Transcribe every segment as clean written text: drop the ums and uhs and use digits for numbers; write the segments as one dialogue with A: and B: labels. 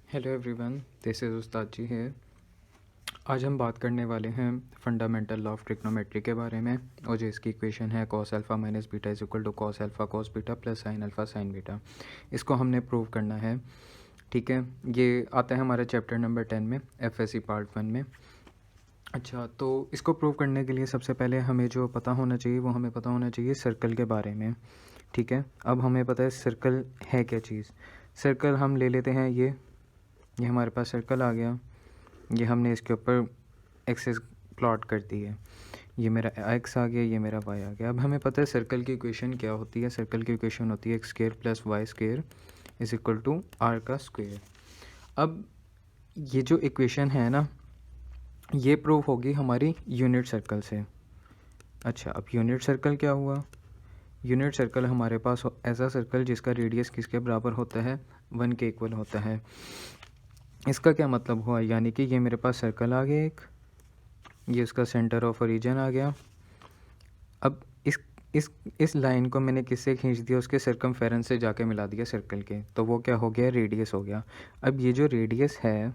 A: Hello everyone, this is उस्ताद जी है। आज हम बात करने वाले हैं फंडामेंटल लॉ ऑफ ट्रिग्नोमेट्री के बारे में, और जो इसकी इक्वेशन है cos alpha minus beta is equal to cos alpha cos beta plus sin alpha sin beta. इसको हमने प्रूव करना है। ठीक है, ये आता है हमारे चैप्टर नंबर 10 में, एफएससी पार्ट 1 में। अच्छा, तो इसको प्रूव करने के लिए सबसे पहले हमें जो पता होना चाहिए वो हमें पता होना चाहिए सर्कल के बारे में। ठीक है, अब हमें पता है सर्कल है क्या चीज़। सर्कल हम ले लेते हैं, ये हमारे पास सर्कल आ गया। ये हमने इसके ऊपर एक्सेस प्लॉट कर दी है। ये मेरा एक्स आ गया, ये मेरा वाई आ गया। अब हमें पता है सर्कल की इक्वेशन क्या होती है। सर्कल की इक्वेशन होती है x square plus y square is equal to r का स्क्वायर। अब ये जो इक्वेशन है ना, ये प्रूव होगी हमारी यूनिट सर्कल से। अच्छा, अब यूनिट सर्कल क्या हुआ। यूनिट सर्कल हमारे पास ऐसा सर्कल जिसका रेडियस किसके बराबर होता है, 1 के इक्वल होता है। इसका क्या मतलब हुआ, यानी कि ये मेरे पास सर्कल आ गया एक, ये उसका सेंटर ऑफ ओरिजिन आ गया। अब इस लाइन को मैंने किससे खींच दिया, उसके सर्कमफेरेंस से जाके मिला दिया सर्कल के, तो वो क्या हो गया, रेडियस हो गया। अब ये जो रेडियस है,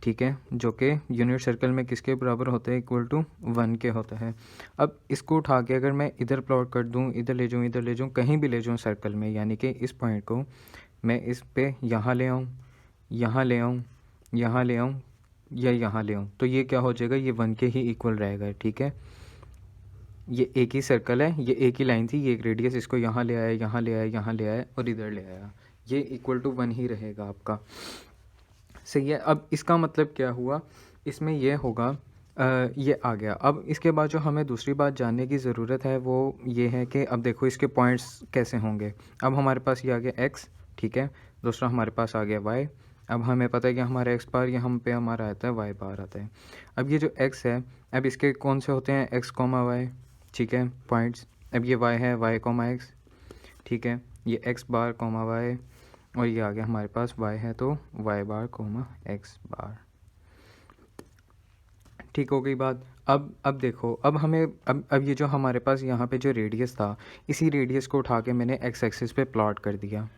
A: ठीक है, जो कि यूनिट सर्कल में किसके बराबर होता है, इक्वल टू 1 के होता है। अब इसको उठा के अगर मैं इधर प्लॉट कर दूँ, इधर ले जाऊँ, इधर ले जाऊँ, कहीं भी ले जाऊँ सर्कल में, यानी कि इस पॉइंट को मैं इस पे यहाँ ले आऊँ, यहाँ ले आऊँ, यहाँ ले आऊँ या यहाँ ले आऊँ, तो ये क्या हो जाएगा, ये 1 के ही इक्वल रहेगा। ठीक है, ये एक ही सर्कल है, ये एक ही लाइन थी, ये एक रेडियस, इसको यहाँ ले आया, यहाँ ले आया, यहाँ ले आया और इधर ले आया, ये इक्वल टू 1 ही रहेगा आपका। सही है। अब इसका मतलब क्या हुआ, इसमें ये होगा, ये आ गया। अब इसके बाद जो हमें दूसरी बात जानने की ज़रूरत है वो ये है कि अब देखो इसके पॉइंट्स कैसे होंगे। अब हमारे पास ये आ गया एक्स, ठीक है, दूसरा हमारे पास आ गया वाई। अब हमें पता है कि हमारा एक्स बार ये हम पे हमारा आता है, वाई बार आता है। अब ये जो एक्स है, अब इसके कौन से होते हैं, एक्स कॉमा वाई, ठीक है, पॉइंट्स। अब ये वाई है, वाई कॉमा एक्स, ठीक है, ये एक्स बार कॉमा वाई, और ये आ गया हमारे पास y है तो y बार कोमा x बार। ठीक हो गई बात। अब देखो, अब हमें अब ये जो हमारे पास यहाँ पे जो रेडियस था, इसी रेडियस को उठा के मैंने x एक्सिस पे प्लॉट कर दिया।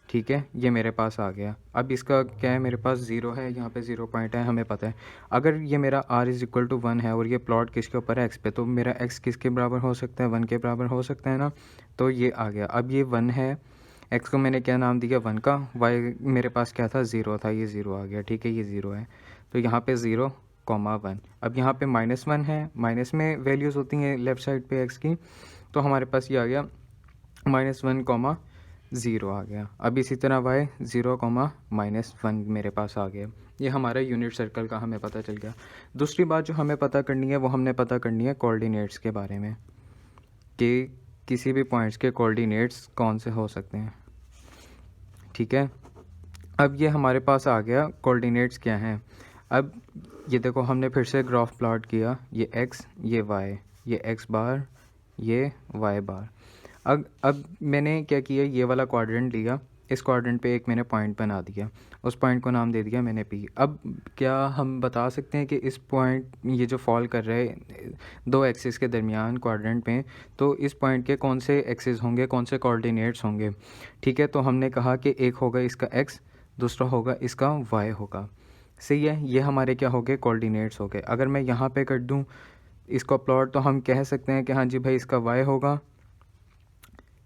A: ठीक है, ये मेरे पास आ गया। अब इसका क्या है, मेरे पास 0 है, यहाँ पे 0 पॉइंट है, हमें पता है। अगर ये मेरा r इज़ इक्वल टू 1 है और ये प्लॉट किसके ऊपर है, x पे, तो मेरा x किसके बराबर हो सकता है, 1 के बराबर हो सकता है ना। तो ये आ गया। अब ये 1 है, एक्स को मैंने क्या नाम दिया, 1 का, वाई मेरे पास क्या था, 0 था, ये 0 आ गया। ठीक है, ये 0 है, तो यहाँ पे 0 कॉमा 1। अब यहाँ पे -1 है, माइनस में वैल्यूज़ होती हैं लेफ़्ट साइड पे एक्स की, तो हमारे पास ये आ गया -1 कॉमा 0 आ गया। अब इसी तरह वाई 0 कॉमा -1 मेरे पास आ गया। ये हमारा यूनिट सर्कल का हमें पता चल गया। दूसरी बात जो हमें पता करनी है वो हमने पता करनी है कोऑर्डिनेट्स के बारे में, कि किसी भी पॉइंट्स के कोऑर्डिनेट्स कौन से हो सकते हैं। ठीक है, अब ये हमारे पास आ गया कोऑर्डिनेट्स क्या हैं। अब ये देखो, हमने फिर से ग्राफ प्लॉट किया, ये x, ये y, ये x बार, ये y बार। अब मैंने क्या किया, ये वाला क्वाड्रेंट लिया, इस क्वाड्रेंट पे एक मैंने पॉइंट बना दिया, उस पॉइंट को नाम दे दिया मैंने p। अब क्या हम बता सकते हैं कि इस पॉइंट, ये जो फॉल कर रहे हैं दो एक्सिस के दरमियान क्वाड्रेंट में, तो इस पॉइंट के कौन से एक्सिस होंगे, कौन से कोऑर्डिनेट्स होंगे। ठीक है, तो हमने कहा कि एक होगा इसका x, दूसरा होगा इसका y होगा। सही है, ये हमारे क्या हो गए, कोऑर्डिनेट्स हो गए। अगर मैं यहाँ पे कर दूँ इसको प्लॉट, तो हम कह सकते हैं कि हाँ जी भाई, इसका y होगा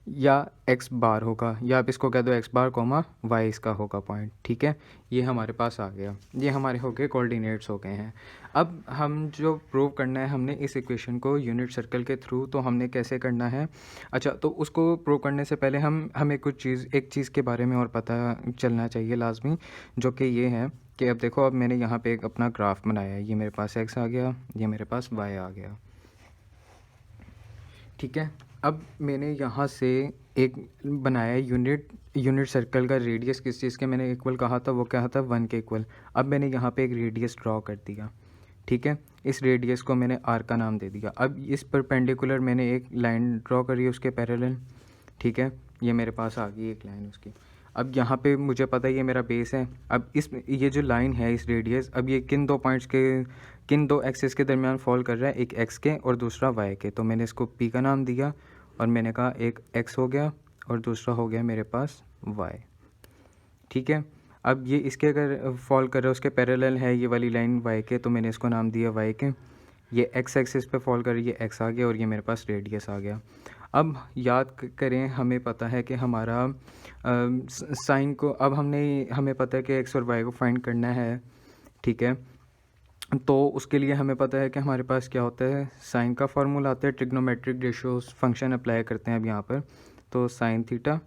A: या x बार होगा, या आप इसको कह दो x बार कोमा y इसका होगा पॉइंट। ठीक है, ये हमारे पास आ गया, ये हमारे हो गए कोऑर्डिनेट्स हो गए हैं। अब हम जो प्रूव करना है हमने इस इक्वेशन को यूनिट सर्कल के थ्रू, तो हमने कैसे करना है। अच्छा, तो उसको प्रूव करने से पहले हमें एक चीज़ के बारे में और पता चलना चाहिए लाजमी, जो कि ये है कि अब देखो, अब मैंने यहाँ पे एक अपना ग्राफ बनाया है, ये मेरे पास x आ गया, ये मेरे पास y आ गया। ठीक है, अब मैंने यहाँ से एक बनाया यूनिट सर्कल का रेडियस किस चीज़ के मैंने इक्वल कहा था, वो क्या था, 1 के इक्वल। अब मैंने यहाँ पे एक रेडियस ड्रॉ कर दिया। ठीक है, इस रेडियस को मैंने r का नाम दे दिया। अब इस परपेंडिकुलर मैंने एक लाइन ड्रॉ करी उसके पैरेलल। ठीक है, ये मेरे पास आ गई एक लाइन उसकी। अब यहाँ पे मुझे पता है ये मेरा बेस है। अब ये जो लाइन है, इस रेडियस, अब ये किन दो पॉइंट्स के, किन दो एक्सिस के दरमियान फॉल कर रहा है, एक x के और दूसरा y के। तो मैंने इसको p का नाम दिया और मैंने कहा एक x हो गया और दूसरा हो गया मेरे पास y। ठीक है, अब ये इसके अगर फॉल कर रहा है उसके पैरेलल है ये वाली लाइन y के, तो मैंने इसको नाम दिया y के। ये x एक्सिस पे फॉल कर रही है, x आ गया और ये मेरे पास रेडियस आ गया। अब याद करें, हमें पता है कि हमारा साइन को अब हमें पता है कि x और y को फाइंड करना है, ठीक है। तो उसके लिए हमें पता है कि हमारे पास क्या होता है, साइन का फार्मूला आता है, ट्रिग्नोमेट्रिक रेशियोज फंक्शन अप्लाई करते हैं अब यहाँ पर, तो साइन थीटा,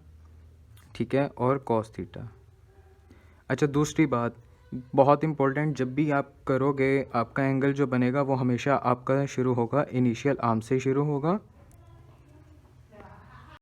A: ठीक है, और कॉस थीटा। अच्छा, दूसरी बात बहुत इंपॉर्टेंट, जब भी आप करोगे आपका एंगल जो बनेगा वो हमेशा आपका शुरू होगा इनिशियल आर्म से शुरू होगा